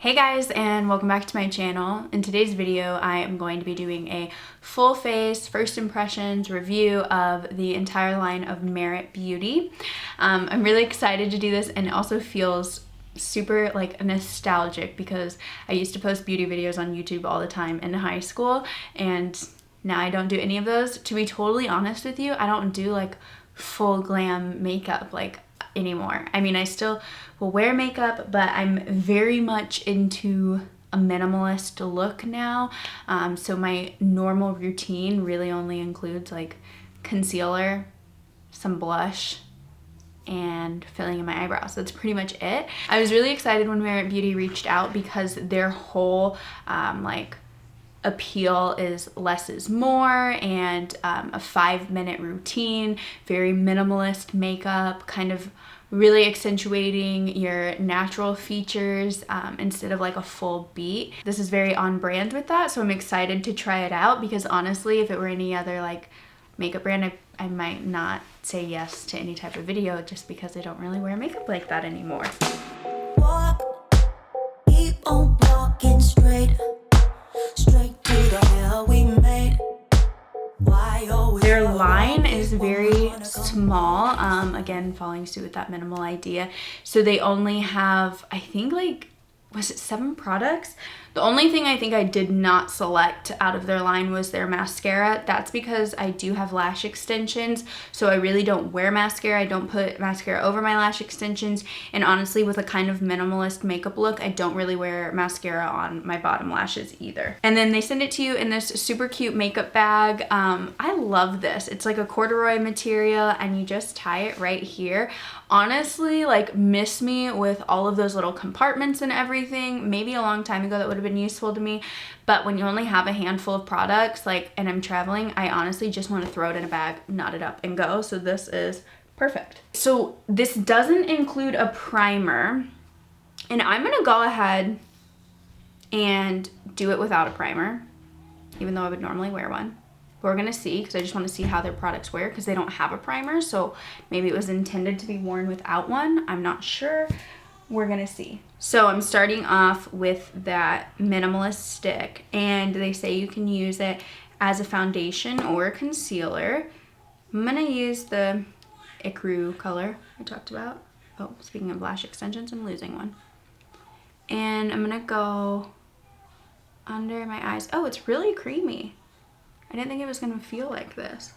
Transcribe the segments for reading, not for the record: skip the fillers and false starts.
Hey guys, and welcome back to my channel. In today's video, I am going to be doing a full face first impressions review of the entire line of Merit Beauty. I'm really excited to do this, and it also feels super like nostalgic because I used to post beauty videos on YouTube all the time in high school, and now I don't do any of those. To be totally honest with you, I don't do like full glam makeup like anymore. I mean, I still will wear makeup, but I'm very much into a minimalist look now. So my normal routine really only includes like concealer, some blush, and filling in my eyebrows. That's pretty much it. I was really excited when Merit Beauty reached out because their whole like appeal is less is more, and a 5-minute routine, very minimalist makeup, kind of really accentuating your natural features instead of like a full beat. This is very on brand with that, so I'm excited to try it out because honestly, if it were any other like makeup brand, I might not say yes to any type of video just because I don't really wear makeup like that anymore. Walk, keep on walking straight to the hell we made. Their line is very small, again following suit with that minimal idea. So they only have, I think, like, was it 7 products? The only thing I think I did not select out of their line was their mascara. That's because I do have lash extensions, so I really don't wear mascara. I don't put mascara over my lash extensions, and honestly, with a kind of minimalist makeup look, I don't really wear mascara on my bottom lashes either. And then they send it to you in this super cute makeup bag. I love this. It's like a corduroy material, and you just tie it right here. Honestly, like, miss me with all of those little compartments and everything. Maybe a long time ago that would have been useful to me, but when you only have a handful of products, like, and I'm traveling, I honestly just want to throw it in a bag, knot it up, and go. So this is perfect. So this doesn't include a primer, and I'm gonna go ahead and do it without a primer, even though I would normally wear one. We're gonna see, because I just want to see how their products wear, because they don't have a primer, so maybe it was intended to be worn without one. I'm not sure. We're gonna see. So I'm starting off with that minimalist stick, and they say you can use it as a foundation or a concealer. I'm gonna use the Ecru color I talked about. Oh, speaking of lash extensions, I'm losing one. And I'm gonna go under my eyes. Oh, it's really creamy. I didn't think it was gonna feel like this.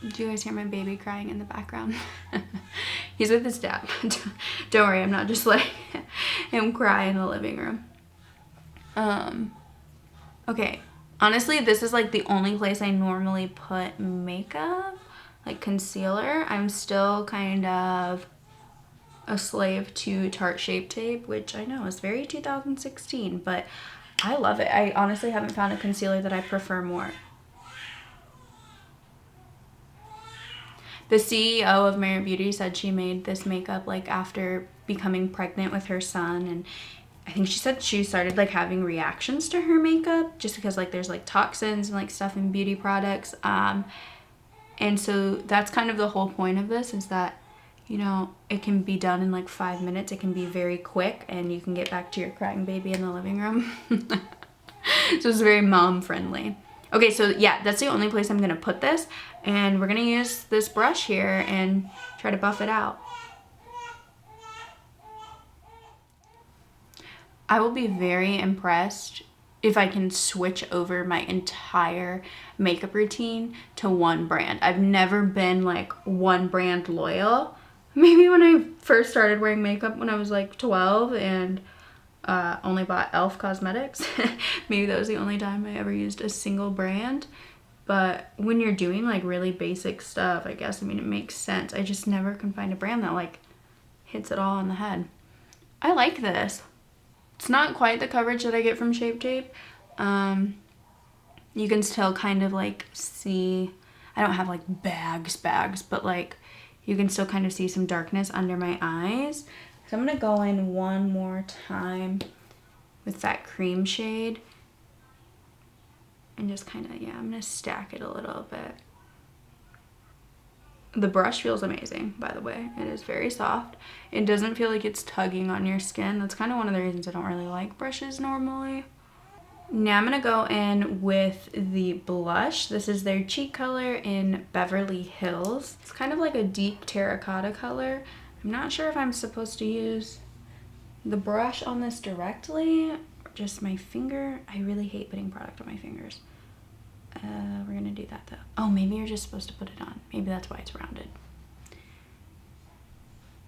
Do you guys hear my baby crying in the background? He's with his dad. Don't worry, I'm not just letting him cry in the living room. Okay, honestly, this is like the only place I normally put makeup, like concealer. I'm still kind of a slave to Tarte Shape Tape, which I know is very 2016, but I love it. I honestly haven't found a concealer that I prefer more. The CEO of Merit Beauty said she made this makeup like after becoming pregnant with her son, and I think she said she started like having reactions to her makeup just because like there's like toxins and like stuff in beauty products. And so that's kind of the whole point of this, is that, you know, it can be done in like 5 minutes. It can be very quick, and you can get back to your crying baby in the living room. So it's very mom friendly. Okay, so yeah, that's the only place I'm gonna put this, and we're gonna use this brush here and try to buff it out. I will be very impressed if I can switch over my entire makeup routine to one brand. I've never been like one brand loyal. Maybe when I first started wearing makeup when I was like 12 and only bought e.l.f. cosmetics. Maybe that was the only time I ever used a single brand. But when you're doing like really basic stuff, I guess, I mean, it makes sense. I just never can find a brand that like hits it all on the head. I like this. It's not quite the coverage that I get from Shape Tape. You can still kind of like see, I don't have like bags, but like you can still kind of see some darkness under my eyes. So I'm gonna go in one more time with that cream shade and just kind of, yeah, I'm gonna stack it a little bit. The brush feels amazing, by the way. It is very soft. It doesn't feel like it's tugging on your skin. That's kind of one of the reasons I don't really like brushes normally. Now I'm going to go in with the blush. This is their cheek color in Beverly Hills. It's kind of like a deep terracotta color. I'm not sure if I'm supposed to use the brush on this directly or just my finger. I really hate putting product on my fingers. We're going to do that though. Oh, maybe you're just supposed to put it on. Maybe that's why it's rounded.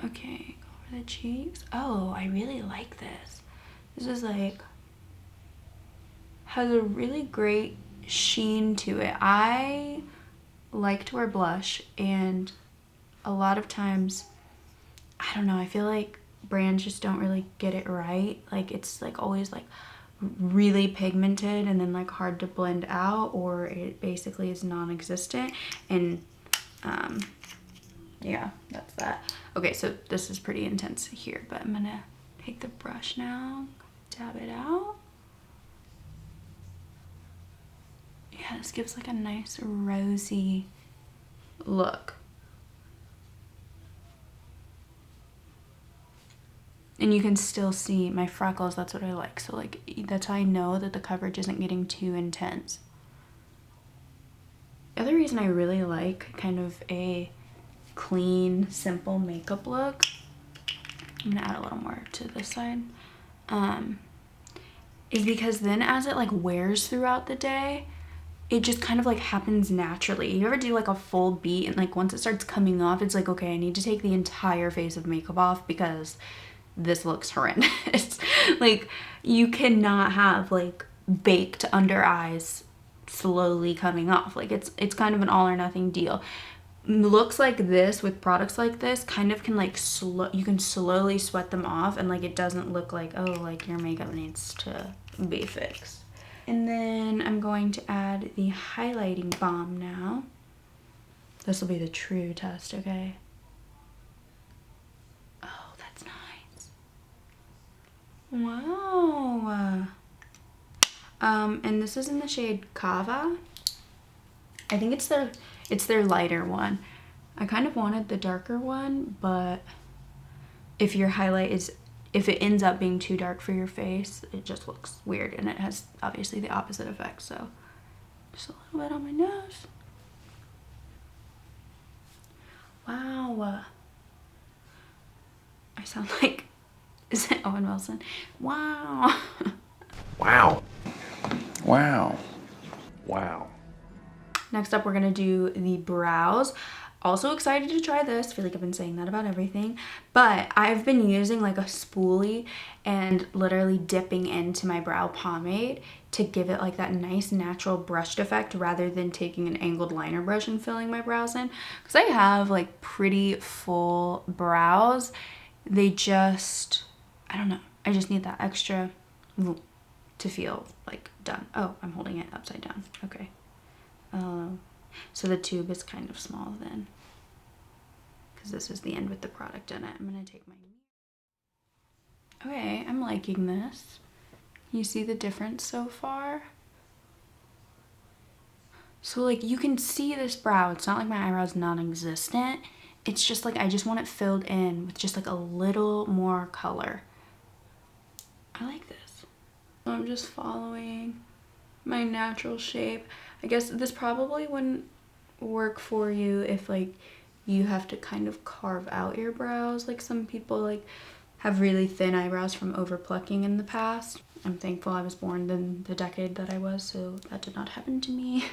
Okay, go over the cheeks. Oh, I really like this. This is like, has a really great sheen to it. I like to wear blush, and a lot of times, I don't know, I feel like brands just don't really get it right. Like it's like always like really pigmented and then like hard to blend out, or it basically is non-existent. And yeah, that's that. Okay, so this is pretty intense here, but I'm gonna take the brush now, dab it out. Yeah, this gives like a nice rosy look. And you can still see my freckles. That's what I like. So like, that's how I know that the coverage isn't getting too intense. The other reason I really like kind of a clean, simple makeup look, I'm gonna add a little more to this side, is because then as it like wears throughout the day, it just kind of like happens naturally. You ever do like a full beat and like once it starts coming off, it's like, okay, I need to take the entire face of makeup off because this looks horrendous. Like you cannot have like baked under eyes slowly coming off. Like it's kind of an all or nothing deal. Looks like this with products like this kind of can like you can slowly sweat them off, and like it doesn't look like, oh, like your makeup needs to be fixed. And then I'm going to add the highlighting balm now. This will be the true test, okay? Oh, that's nice. Wow. And this is in the shade Kava. I think it's their lighter one. I kind of wanted the darker one, but if your highlight is, if it ends up being too dark for your face, it just looks weird, and it has obviously the opposite effect. So just a little bit on my nose. Wow. I sound like, is it Owen Wilson? Wow. Wow. Wow. Wow. Next up, we're gonna do the brows. Also excited to try this. I feel like I've been saying that about everything, but I've been using like a spoolie and literally dipping into my brow pomade to give it like that nice natural brushed effect rather than taking an angled liner brush and filling my brows in, because I have like pretty full brows. They just, I don't know, I just need that extra to feel like done. Oh, I'm holding it upside down. Okay. So the tube is kind of small then, because this is the end with the product in it. I'm gonna take my, okay, I'm liking this. You see the difference so far? So like you can see this brow. It's not like my eyebrow's non-existent. It's just like I just want it filled in with just like a little more color. I like this. So I'm just following my natural shape. I guess this probably wouldn't work for you if like you have to kind of carve out your brows. Like some people like have really thin eyebrows from over plucking in the past. I'm thankful I was born in the decade that I was, so that did not happen to me.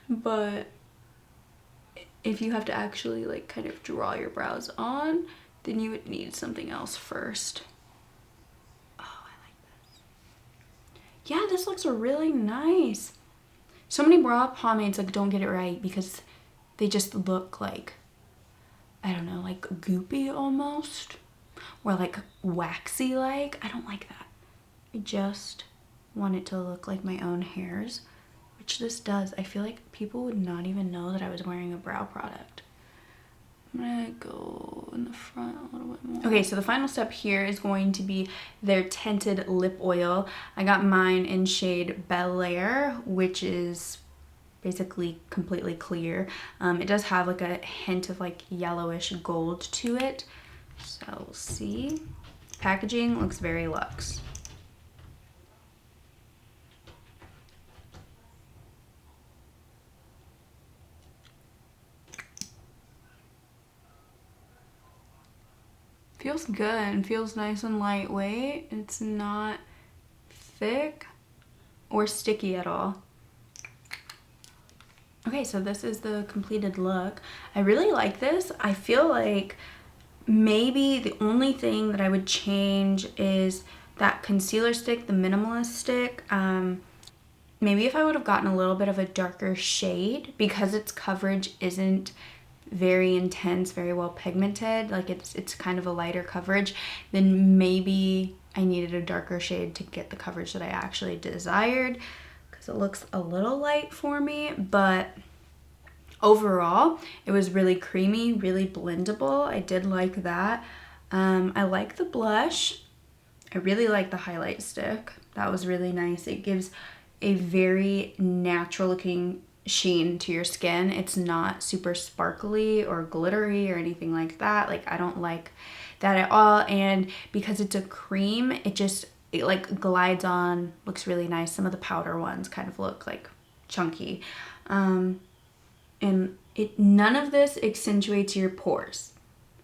But if you have to actually like kind of draw your brows on, then you would need something else first. Oh, I like this. Yeah, this looks really nice. So many brow pomades like don't get it right because they just look like, I don't know, like goopy almost, or like waxy like. I don't like that. I just want it to look like my own hairs, which this does. I feel like people would not even know that I was wearing a brow product. I'm gonna go in the front a little bit more. Okay, so the final step here is going to be their tinted lip oil. I got mine in shade Bel Air, which is basically completely clear. It does have like a hint of like yellowish gold to it. So we'll see. Packaging looks very luxe. Feels good and feels nice and lightweight. It's not thick or sticky at all. Okay, so this is the completed look. I really like this. I feel like maybe the only thing that I would change is that concealer stick, the Minimalist stick. Maybe if I would have gotten a little bit of a darker shade, because its coverage isn't very intense, very well pigmented, like it's kind of a lighter coverage, then maybe I needed a darker shade to get the coverage that I actually desired, because it looks a little light for me. But overall, it was really creamy, really blendable. I did like that. I like the blush. I really like the highlight stick. That was really nice. It gives a very natural looking sheen to your skin. It's not super sparkly or glittery or anything like that. Like, I don't like that at all. And because it's a cream, it like glides on, looks really nice. Some of the powder ones kind of look like chunky. And none of this accentuates your pores.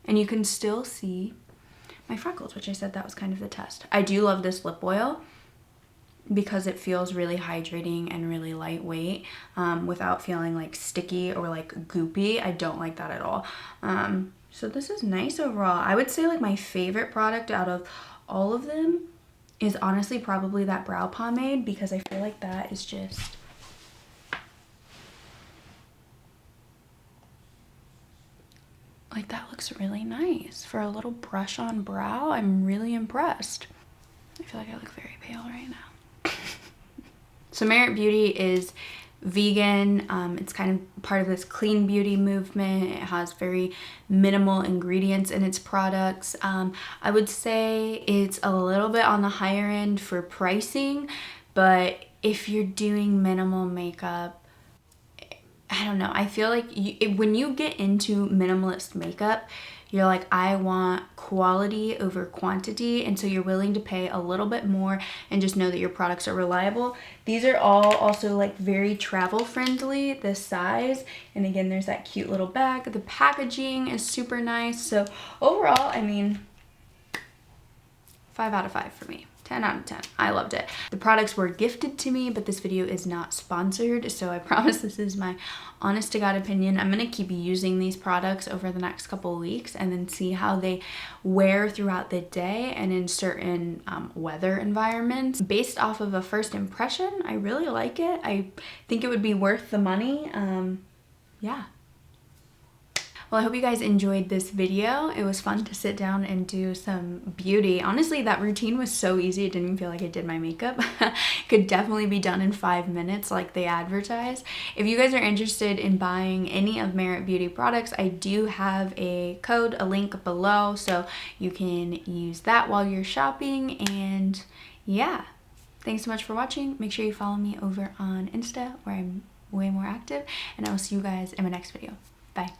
And you can still see my freckles, which I said that was kind of the test. I do love this lip oil because it feels really hydrating and really lightweight, without feeling like sticky or like goopy. I don't like that at all. So this is nice overall. I would say like my favorite product out of all of them is honestly probably that brow pomade, because I feel like that is just like, that looks really nice for a little brush on brow. I'm really impressed. I feel like I look very pale right now. So Merit Beauty is vegan. It's kind of part of this clean beauty movement. It has very minimal ingredients in its products. I would say it's a little bit on the higher end for pricing, but if you're doing minimal makeup, I don't know, I feel like when you get into minimalist makeup, you're like, I want quality over quantity, and so you're willing to pay a little bit more and just know that your products are reliable. These are all also like very travel friendly, this size, and again, there's that cute little bag. The packaging is super nice. So overall, I mean, 5 out of 5 for me. 10 out of 10. I loved it. The products were gifted to me, but this video is not sponsored, so I promise this is my honest to God opinion. I'm gonna keep using these products over the next couple of weeks and then see how they wear throughout the day and in certain weather environments. Based off of a first impression, I really like it. I think it would be worth the money. Yeah. Well, I hope you guys enjoyed this video. It was fun to sit down and do some beauty. Honestly, that routine was so easy, it didn't even feel like I did my makeup. Could definitely be done in 5 minutes like they advertise. If you guys are interested in buying any of Merit Beauty products, I do have a code, a link below, so you can use that while you're shopping. And yeah, thanks so much for watching. Make sure you follow me over on Insta, where I'm way more active, and I will see you guys in my next video. Bye.